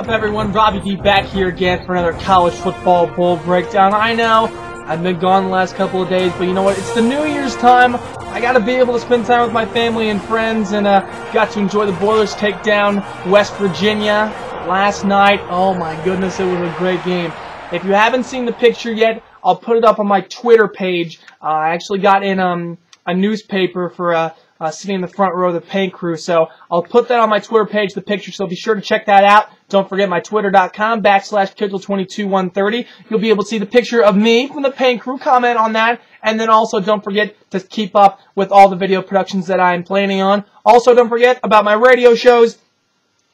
up, everyone? Robbie D back here again for another college football bowl breakdown. I know I've been gone the last couple of days, but you know what? It's the New Year's time. I got to be able to spend time with my family and friends, and got to enjoy the Boilers take down West Virginia last night. Oh my goodness, it was a great game. If you haven't seen the picture yet, I'll put it up on my Twitter page. I actually got in a newspaper for sitting in the front row of the paint crew. So I'll put that on my Twitter page, the picture, so be sure to check that out. Don't forget my twitter.com/KITCHEL22130. You'll be able to see the picture of me from the paint crew, comment on that, and then also don't forget to keep up with all the video productions that I'm planning on. Also, don't forget about my radio shows.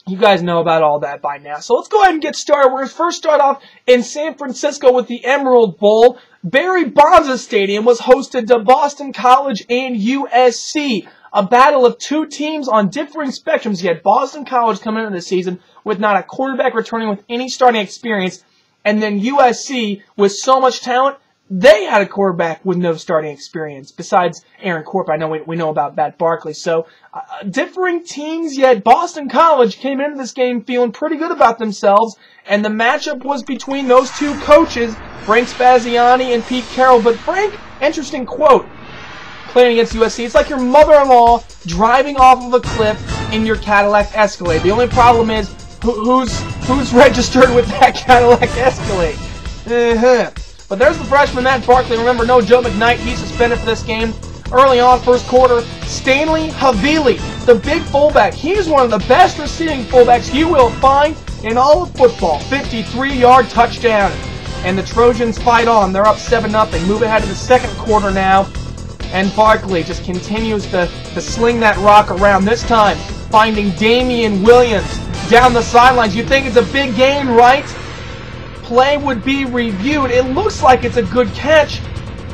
You guys know about all that by now. So let's go ahead and get started. We're going to first start off in San Francisco with the Emerald Bowl. Barry Bonds Stadium was hosted to Boston College and USC. A battle of two teams on differing spectrums. You had Boston College coming into the season with not a quarterback returning with any starting experience. And then USC with so much talent, they had a quarterback with no starting experience besides Aaron Corp. I know we know about Matt Barkley. So differing teams, yet Boston College came into this game feeling pretty good about themselves. And the matchup was between those two coaches, Frank Spaziani and Pete Carroll. But Frank, interesting quote, playing against USC, it's like your mother-in-law driving off of a cliff in your Cadillac Escalade. The only problem is who's registered with that Cadillac Escalade. But there's the freshman, Matt Barkley. Remember, no Joe McKnight. He's suspended for this game. Early on, first quarter, Stanley Havili, the big fullback. He's one of the best receiving fullbacks you will find in all of football. 53-yard touchdown. And the Trojans fight on. They're up 7-0. Move ahead to the second quarter now. And Barkley just continues to sling that rock around. This time, finding Damian Williams down the sidelines. You think it's a big gain, right? Play would be reviewed. It looks like it's a good catch,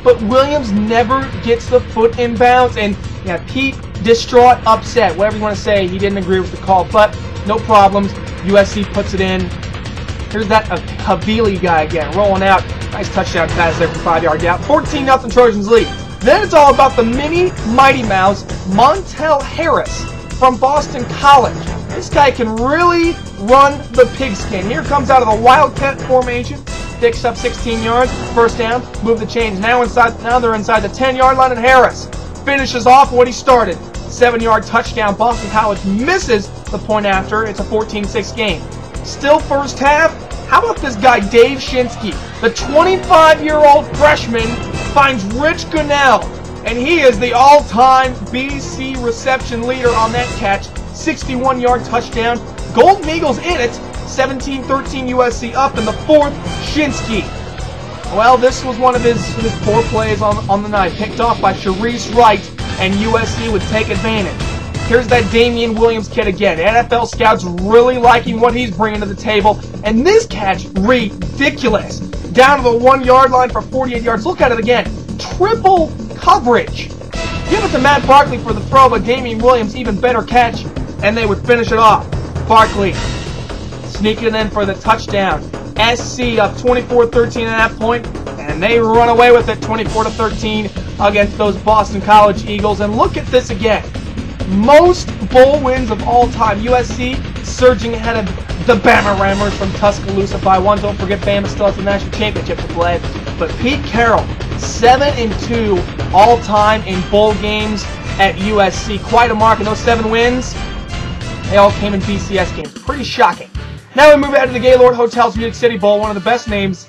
but Williams never gets the foot in bounds. And yeah, Pete, distraught, upset, whatever you want to say. He didn't agree with the call, but no problems. USC puts it in. Here's that Havili guy again, rolling out. Nice touchdown pass there from 5-yard out. 14-0 Trojans lead. Then it's all about the mini Mighty Mouse, Montel Harris from Boston College. This guy can really run the pigskin. Here comes out of the Wildcat formation, picks up 16 yards, first down, move the chains. Now they're inside the 10-yard line, and Harris finishes off what he started. 7-yard touchdown. Boston College misses the point after. It's a 14-6 game. Still first half. How about this guy, Dave Shinsky? The 25-year-old freshman finds Rich Gunnell, and he is the all-time BC reception leader on that catch. 61-yard touchdown. Golden Eagles in it. 17-13 USC up in the fourth. Shinsky. Well, this was one of his poor plays on the night. Picked off by Sharice Wright, and USC would take advantage. Here's that Damian Williams kid again. NFL scouts really liking what he's bringing to the table. And this catch, ridiculous. Down to the 1-yard line for 48 yards. Look at it again. Triple coverage. Give it to Matt Barkley for the throw, but Damian Williams, even better catch. And they would finish it off. Barkley sneaking in for the touchdown. SC up 24-13 at that point, and they run away with it 24-13 against those Boston College Eagles. And look at this again. Most bowl wins of all time. USC surging ahead of the Bama Rammers from Tuscaloosa by 1. Don't forget, Bama still has the national championship to play. But Pete Carroll, 7-2 all time in bowl games at USC. Quite a mark, and those 7 wins, they all came in BCS games. Pretty shocking. Now we move ahead to the Gaylord Hotels Music City Bowl, one of the best names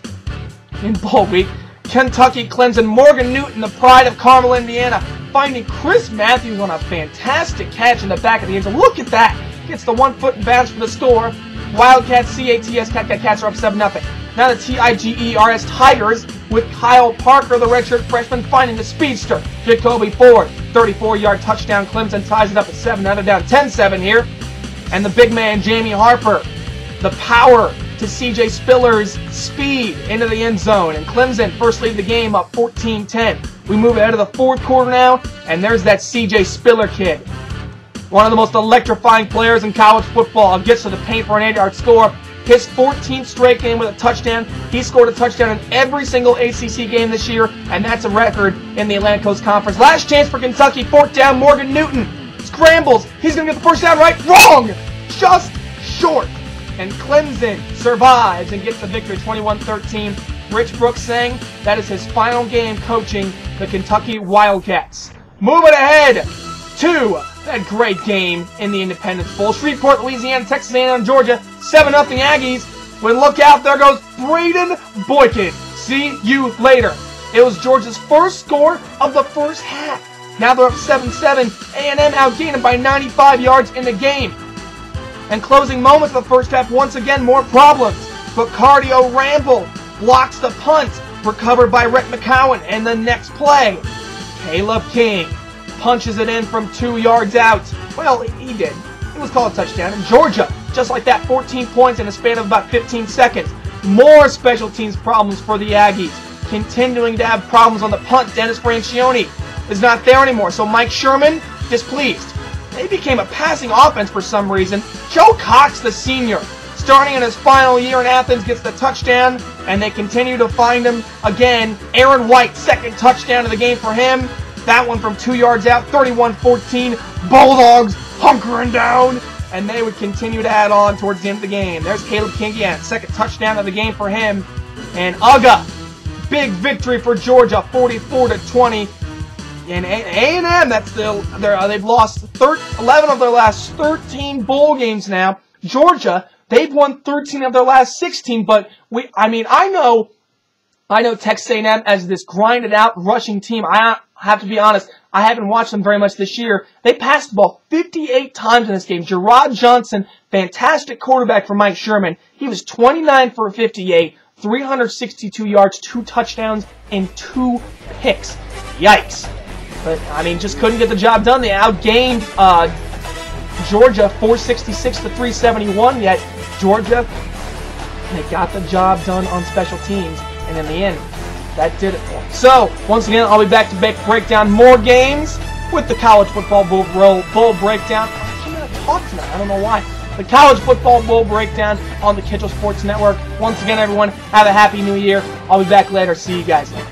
in bowl week. Kentucky Clemson, Morgan Newton, the pride of Carmel, Indiana, finding Chris Matthews on a fantastic catch in the back of the end zone. Look at that. Gets the 1 foot in bounds for the score. Wildcats, CATS, Cats are up 7-0. Now the TIGERS Tigers with Kyle Parker, the redshirt freshman, finding the speedster, Jacoby Ford. 34-yard touchdown. Clemson ties it up at 7. Now they're down 10-7 here. And the big man, Jamie Harper, the power to CJ Spiller's speed into the end zone. And Clemson first lead the game up 14-10. We move ahead to the fourth quarter now, and there's that CJ Spiller kid. One of the most electrifying players in college football. Gets to the paint for an 8-yard score. His 14th straight game with a touchdown. He scored a touchdown in every single ACC game this year, and that's a record in the Atlantic Coast Conference. Last chance for Kentucky. 4th down, Morgan Newton scrambles. He's going to get the first down right. Wrong! Just short. and Clemson survives and gets the victory 21-13. Rich Brooks saying that is his final game coaching the Kentucky Wildcats. Moving ahead to that great game in the Independence Bowl. Shreveport, Louisiana, Texas A&M, Georgia, 7-0 Aggies. When look out, there goes Braden Boykin. See you later. It was Georgia's first score of the first half. Now they're up 7-7. A&M outgained by 95 yards in the game. And closing moments of the first half, once again, more problems. But Cardio Ramble blocks the punt, recovered by Rhett McCowan. And the next play, Caleb King punches it in from 2 yards out. Well, he did. It was called a touchdown. And Georgia, just like that, 14 points in a span of about 15 seconds. More special teams problems for the Aggies. Continuing to have problems on the punt. Dennis Francione is not there anymore. So Mike Sherman, displeased. They became a passing offense for some reason. Joe Cox, the senior, starting in his final year in Athens, gets the touchdown, and they continue to find him again. Aaron White, second touchdown of the game for him. That one from 2 yards out, 31-14. Bulldogs hunkering down, and they would continue to add on towards the end of the game. There's Caleb King again, second touchdown of the game for him. And Uga, big victory for Georgia, 44-20. And A&M, they've lost 11 of their last 13 bowl games now. Georgia, they've won 13 of their last 16, but I know Texas A&M as this grinded out rushing team. I have to be honest, I haven't watched them very much this year. They passed the ball 58 times in this game. Gerard Johnson, fantastic quarterback for Mike Sherman. He was 29 for 58, 362 yards, 2 touchdowns, and 2 picks. Yikes. But, just couldn't get the job done. They outgained Georgia 466-371, yet Georgia, they got the job done on special teams. And in the end, that did it for them. So, once again, I'll be back to break down more games with the College Football Bowl breakdown. I can't talk tonight. I don't know why. The College Football Bowl breakdown on the KITCHEL Sports Network. Once again, everyone, have a happy new year. I'll be back later. See you guys later.